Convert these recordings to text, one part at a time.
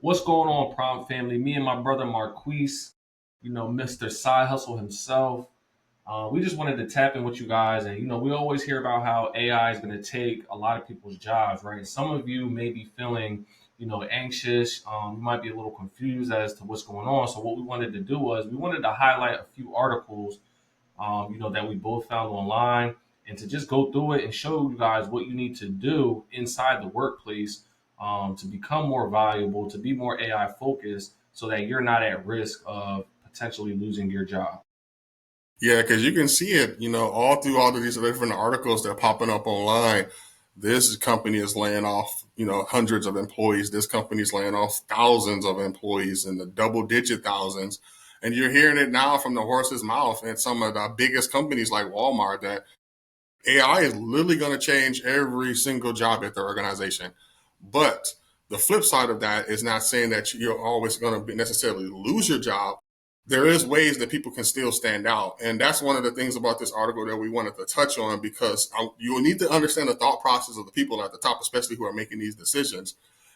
What's going on, Prom family? Me and my brother Marquise, Mr. Side Hustle himself. We just wanted to tap in with you guys. And, we always hear about how AI is going to take a lot of people's jobs, right? Some of you may be feeling, anxious. You might be a little confused as to what's going on. So, what we wanted to do was we wanted to highlight a few articles that we both found online, and to just go through it and show you guys what you need to do inside the workplace to become more valuable, to be more AI focused, so that you're not at risk of potentially losing your job. Yeah, because you can see it, all through all of these different articles that are popping up online. This company is laying off, hundreds of employees. This company is laying off thousands of employees in the double-digit thousands. And you're hearing it now from the horse's mouth at some of the biggest companies like Walmart that AI is literally going to change every single job at their organization. But the flip side of that is not saying that you're always going to necessarily lose your job. There is ways that people can still stand out. And that's one of the things about this article that we wanted to touch on, because you will need to understand the thought process of the people at the top, especially who are making these decisions.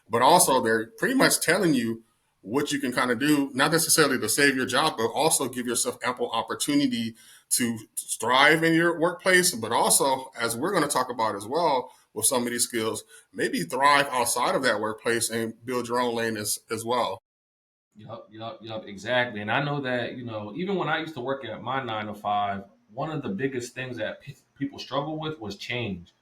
But also, they're pretty much telling you what you can kind of do, not necessarily to save your job, but also give yourself ample opportunity to thrive in your workplace. But also, as we're going to talk about as well, with some of these skills, maybe thrive outside of that workplace and build your own lane as well. Yup, exactly. And I know that, even when I used to work at my 9 to 5, one of the biggest things that people struggle with was change,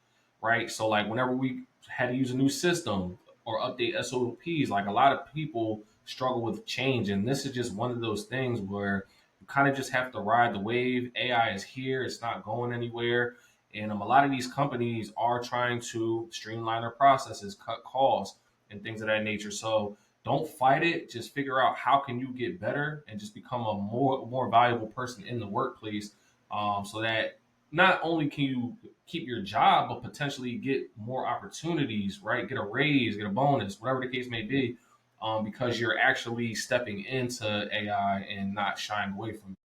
right? So, like, whenever we had to use a new system or update SOPs, like, a lot of people struggle with change. And this is just one of those things where you kind of just have to ride the wave. AI is here, it's not going anywhere. And a lot of these companies are trying to streamline their processes, cut costs, and things of that nature. So, don't fight it. Just figure out how can you get better and just become a more valuable person in the workplace, so that not only can you keep your job, but potentially get more opportunities, right? Get a raise, get a bonus, whatever the case may be, because you're actually stepping into AI and not shying away from it.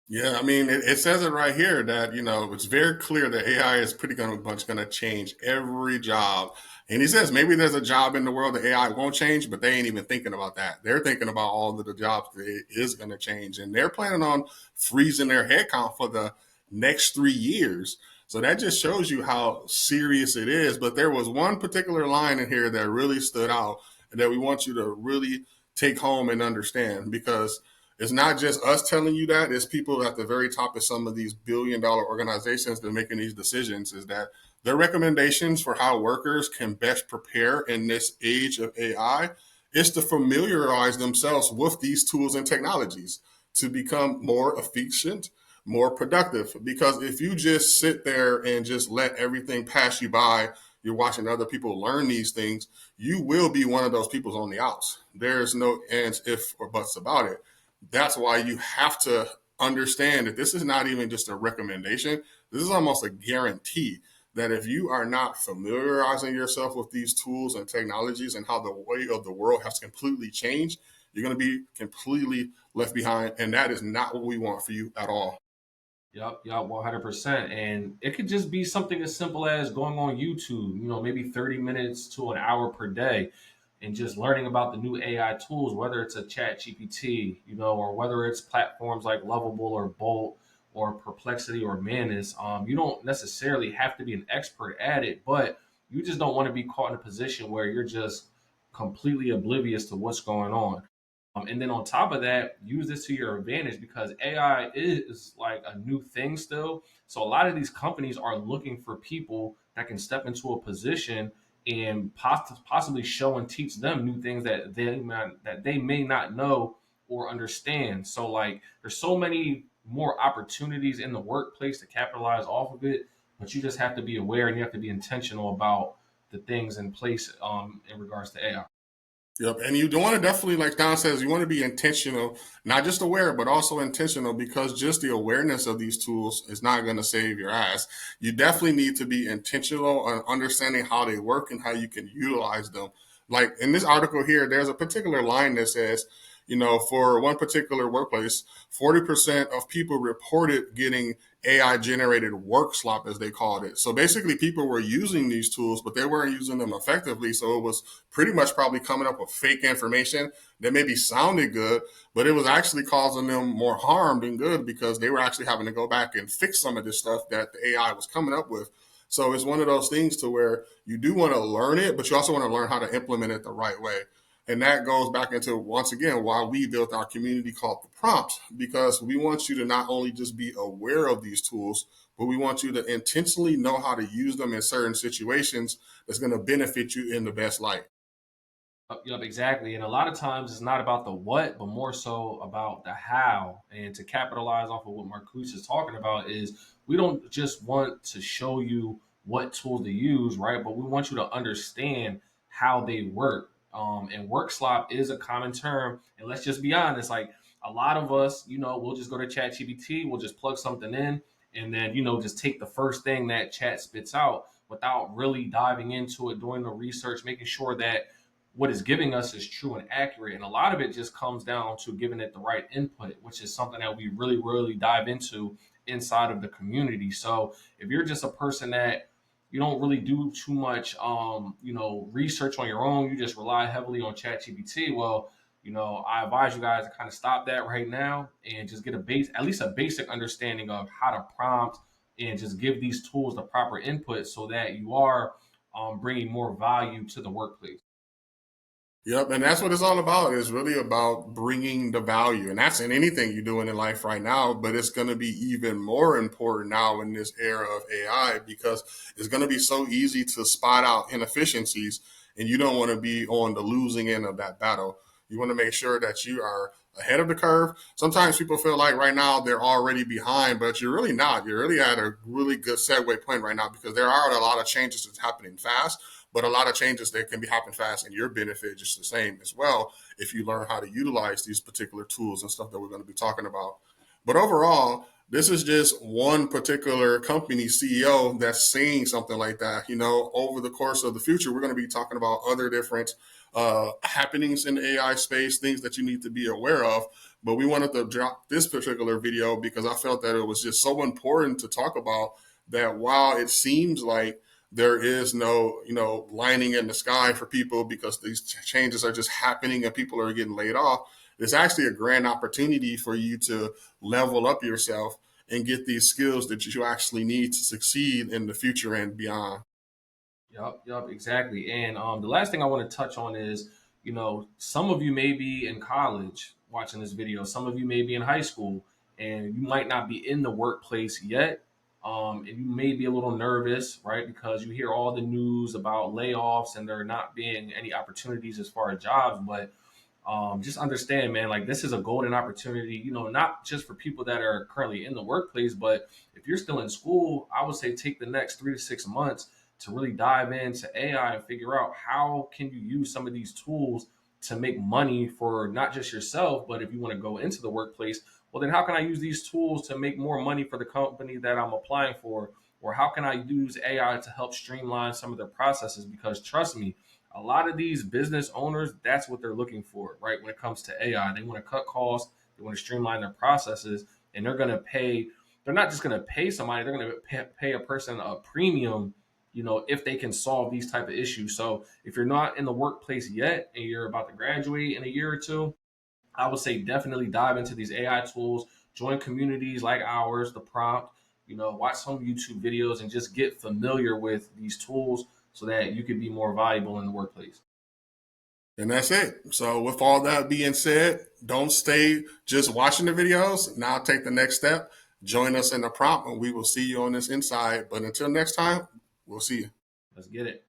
Yeah, I mean, it says it right here that, it's very clear that AI is pretty much going to change every job. And he says maybe there's a job in the world that AI won't change, but they ain't even thinking about that. They're thinking about all of the jobs that it is going to change. And they're planning on freezing their headcount for the next 3 years. So that just shows you how serious it is. But there was one particular line in here that really stood out and that we want you to really take home and understand, because it's not just us telling you that. It's people at the very top of some of these billion-dollar organizations that are making these decisions, is that their recommendations for how workers can best prepare in this age of AI is to familiarize themselves with these tools and technologies to become more efficient, more productive. Because if you just sit there and just let everything pass you by, you're watching other people learn these things, you will be one of those people on the outs. There's no ands, if, or buts about it. That's why you have to understand that this is not even just a recommendation. This is almost a guarantee that if you are not familiarizing yourself with these tools and technologies and how the way of the world has completely changed, you're going to be completely left behind. And that is not what we want for you at all. Yep, 100%. And it could just be something as simple as going on YouTube, maybe 30 minutes to an hour per day, and just learning about the new AI tools, whether it's a ChatGPT, or whether it's platforms like Lovable or Bolt or Perplexity or Manus. You don't necessarily have to be an expert at it, but you just don't want to be caught in a position where you're just completely oblivious to what's going on. And then on top of that, use this to your advantage, because AI is like a new thing still. So a lot of these companies are looking for people that can step into a position and possibly show and teach them new things that they may not know or understand. So, like, there's so many more opportunities in the workplace to capitalize off of it, but you just have to be aware and you have to be intentional about the things in place in regards to AI. Yep. And you don't want to definitely, like Don says, you want to be intentional, not just aware, but also intentional, because just the awareness of these tools is not going to save your ass. You definitely need to be intentional on understanding how they work and how you can utilize them. Like in this article here, there's a particular line that says, For one particular workplace, 40% of people reported getting AI generated Workslop, as they called it. So basically, people were using these tools, but they weren't using them effectively. So it was pretty much probably coming up with fake information that maybe sounded good, but it was actually causing them more harm than good because they were actually having to go back and fix some of this stuff that the AI was coming up with. So it's one of those things to where you do want to learn it, but you also want to learn how to implement it the right way. And that goes back into, once again, why we built our community called The Prompt, because we want you to not only just be aware of these tools, but we want you to intentionally know how to use them in certain situations that's going to benefit you in the best light. Yep, exactly. And a lot of times it's not about the what, but more so about the how. And to capitalize off of what Marquise is talking about is we don't just want to show you what tools to use, right? But we want you to understand how they work. And work slop is a common term. And let's just be honest, like a lot of us, we'll just go to ChatGPT, we'll just plug something in, and then, just take the first thing that chat spits out without really diving into it, doing the research, making sure that what it's giving us is true and accurate. And a lot of it just comes down to giving it the right input, which is something that we really, really dive into inside of the community. So if you're just a person that you don't really do too much, research on your own, you just rely heavily on ChatGPT. Well, I advise you guys to kind of stop that right now and just get at least a basic understanding of how to prompt and just give these tools the proper input so that you are bringing more value to the workplace. Yep, and that's what it's all about. It's really about bringing the value, and that's in anything you're doing in life right now. But it's going to be even more important now in this era of AI because it's going to be so easy to spot out inefficiencies, and you don't want to be on the losing end of that battle. You want to make sure that you are ahead of the curve. Sometimes people feel like right now they're already behind, but you're really not. You're really at a really good segue point right now because there are a lot of changes that's happening fast, but a lot of changes that can be happening fast and your benefit just the same as well if you learn how to utilize these particular tools and stuff that we're going to be talking about. But overall, this is just one particular company CEO that's saying something like that. Over the course of the future, we're going to be talking about other different happenings in the AI space, things that you need to be aware of. But we wanted to drop this particular video because I felt that it was just so important to talk about that while it seems like there is no, lining in the sky for people because these changes are just happening and people are getting laid off. It's actually a grand opportunity for you to level up yourself and get these skills that you actually need to succeed in the future and beyond. Yep, exactly. And the last thing I want to touch on is, some of you may be in college watching this video, some of you may be in high school, and you might not be in the workplace yet. And you may be a little nervous, right? Because you hear all the news about layoffs and there not being any opportunities as far as jobs. But just understand, man, like this is a golden opportunity, not just for people that are currently in the workplace, but if you're still in school, I would say take the next 3 to 6 months to really dive into AI and figure out how can you use some of these tools to make money for not just yourself, but if you want to go into the workplace, well, then how can I use these tools to make more money for the company that I'm applying for? Or how can I use AI to help streamline some of their processes? Because trust me, a lot of these business owners, that's what they're looking for, right? When it comes to AI, they want to cut costs, they want to streamline their processes, and they're going to pay. They're not just going to pay somebody; they're going to pay a person a premium, if they can solve these type of issues. So if you're not in the workplace yet and you're about to graduate in a year or two, I would say definitely dive into these AI tools, join communities like ours, The Prompt, watch some YouTube videos and just get familiar with these tools so that you could be more valuable in the workplace. And that's it. So with all that being said, don't stay just watching the videos. Now take the next step. Join us in the prompt and we will see you on this inside. But until next time, we'll see you. Let's get it.